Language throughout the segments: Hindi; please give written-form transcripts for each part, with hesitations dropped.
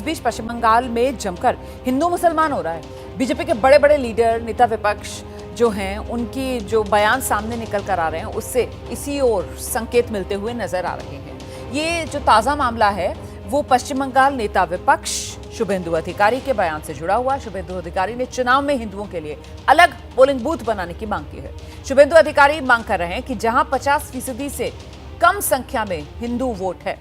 बीच पश्चिम बंगाल में जमकर हिंदू मुसलमान हो रहा है। बीजेपी के बड़े बड़े लीडर, नेता विपक्ष जो हैं, उनकी जो बयान सामने निकल कर आ रहे हैं, उससे इसी ओर संकेत मिलते हुए नजर आ रहे हैं। ये जो ताजा मामला है वो पश्चिम बंगाल नेता विपक्ष शुभेंदु अधिकारी के बयान से जुड़ा हुआ। शुभेंदु अधिकारी ने चुनाव में हिंदुओं के लिए अलग पोलिंग बूथ बनाने की मांग की है। शुभेंदु अधिकारी मांग कर रहे हैं कि जहां 50% से कम संख्या में हिंदू वोट है,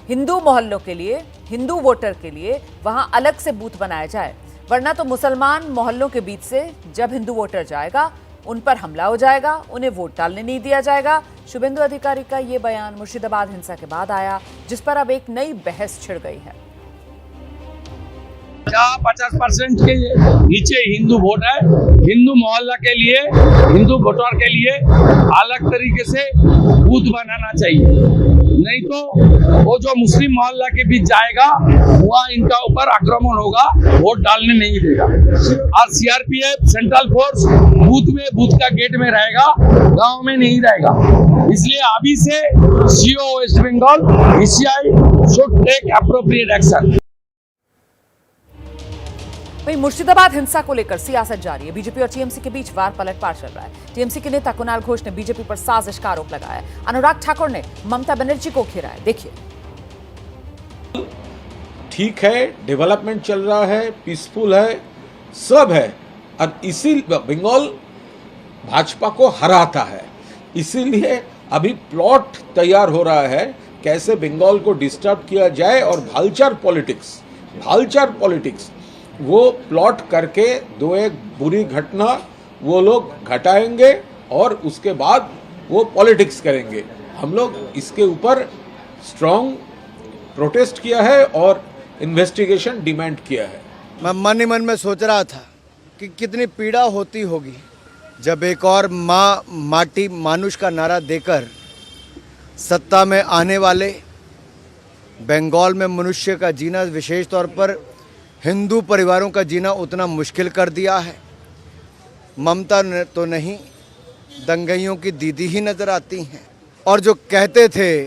हिंदू मोहल्लों के लिए, हिंदू वोटर के लिए वहां अलग से बूथ बनाया जाए, वरना तो मुसलमान मोहल्लों के बीच से जब हिंदू वोटर जाएगा उन पर हमला हो जाएगा, उन्हें वोट डालने नहीं दिया जाएगा। शुभेंदु अधिकारी का ये बयान मुर्शिदाबाद हिंसा के बाद आया, जिस पर अब एक नई बहस छिड़ गई है। 50% के नीचे हिंदू वोट है, हिंदू मोहल्ला के लिए, हिंदू वोटर के लिए अलग तरीके से बूथ बनाना चाहिए, नहीं तो वो जो मुस्लिम मोहल्ला के बीच जाएगा वहाँ इनका ऊपर आक्रमण होगा, वोट डालने नहीं देगा। और सीआरपीएफ सेंट्रल फोर्स बूथ का गेट में रहेगा, गांव में नहीं रहेगा। इसलिए अभी से CO West Bengal ECI should take appropriate action. वहीं मुर्शिदाबाद हिंसा को लेकर सियासत जारी है। बीजेपी और टीएमसी के बीच वार पलटवार चल रहा है। टीएमसी के नेता कुणाल घोष ने बीजेपी पर साजिश का आरोप लगाया है। अनुराग ठाकुर ने ममता बनर्जी को घेरा है। देखिए। ठीक है, डेवलपमेंट चल रहा है, पीसफुल है, सब है, और इसी बंगाल भाजपा को हराता है। इसीलिए अभी प्लॉट तैयार हो रहा है कैसे बंगाल को डिस्टर्ब किया जाए, और भालचार पॉलिटिक्स वो प्लॉट करके दो एक बुरी घटना वो लोग घटाएंगे और उसके बाद वो पॉलिटिक्स करेंगे। हम लोग इसके ऊपर स्ट्रांग प्रोटेस्ट किया है और इन्वेस्टिगेशन डिमांड किया है। मैं मन ही मन में सोच रहा था कि कितनी पीड़ा होती होगी जब एक और माँ माटी मानुष का नारा देकर सत्ता में आने वाले बंगाल में मनुष्य का जीना, विशेष तौर पर हिंदू परिवारों का जीना उतना मुश्किल कर दिया है। ममता ने तो नहीं, दंगइयों की दीदी ही नजर आती हैं। और जो कहते थे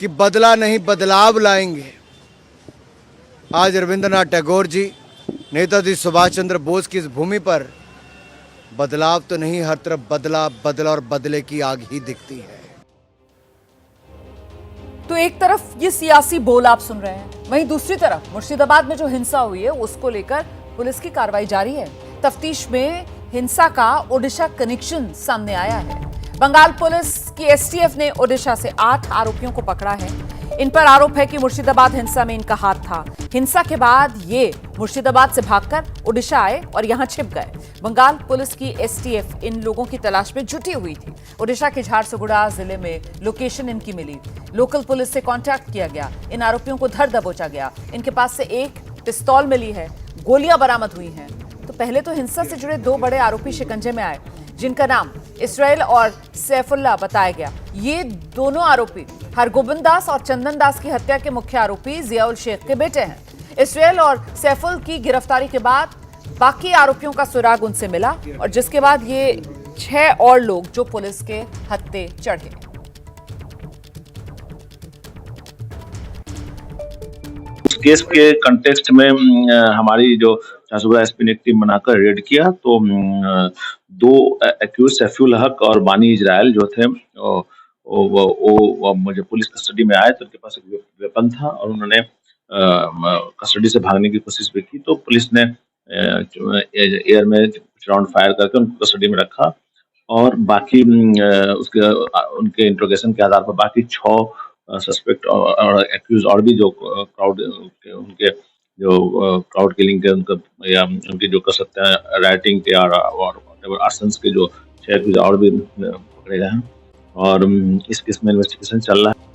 कि बदला नहीं बदलाव लाएंगे, आज रविंद्रनाथ टैगोर जी, नेताजी सुभाष चंद्र बोस की इस भूमि पर बदलाव तो नहीं, हर तरफ बदला और बदले की आग ही दिखती है। तो एक तरफ ये सियासी बोल आप सुन रहे हैं, वहीं दूसरी तरफ मुर्शिदाबाद में जो हिंसा हुई है उसको लेकर पुलिस की कार्रवाई जारी है। तफ्तीश में हिंसा का ओडिशा कनेक्शन सामने आया है। बंगाल पुलिस की एसटीएफ ने ओडिशा से 8 आरोपियों को पकड़ा है। इन पर आरोप है कि मुर्शिदाबाद हिंसा में इनका हाथ था। हिंसा के बाद ये मुर्शिदाबाद से भागकर ओडिशा आए और यहां छिप गए। बंगाल पुलिस की एसटीएफ इन लोगों की तलाश में जुटी हुई थी। ओडिशा के झारसुगुड़ा जिले में लोकेशन इनकी मिली। लोकल पुलिस से कांटेक्ट किया गया। इन आरोपियों को धर दबोचा गया। इनके पास से एक पिस्तौल मिली है, गोलियां बरामद हुई हैं। तो पहले तो हिंसा से जुड़े 2 बड़े आरोपी शिकंजे में आए, जिनका नाम इसराइल और सैफुल्लाह बताया गया। ये दोनों आरोपी हरगोबिंद दास और चंदन दास की हत्या के मुख्य आरोपी जियाउल शेख के बेटे हैं। इसराइल और सैफुल की गिरफ्तारी के बाद बाकी आरोपियों का सुराग उनसे मिला, और जिसके बाद ये 6 और लोग जो पुलिस के हत्थे चढ़े। केस के कंटेक्स्ट में हमारी जो झारसुगुड़ा एसपी ने एक टीम बनाकर रेड किया, तो 2 एक्यूज सैफुल हक और बानी इजराइल जो थे वो मुझे पुलिस कस्टडी में आए। तो उनके पास एक वेपन था और उन्होंने कस्टडी से भागने की कोशिश भी की। तो पुलिस ने एयर में कुछ राउंड फायर करके उनको कस्टडी में रखा, और बाकी उनके इंट्रोगेशन के आधार पर बाकी 6 सस्पेक्ट और एक्यूज और भी जो क्राउड उनके जो क्राउड किलिंग के उनकी जो कर सकते हैं राइटिंग के और आर्सन्स के जो 6 एक्यूज और भी पकड़े गए हैं, और इस केस में इन्वेस्टिगेशन चल रहा है।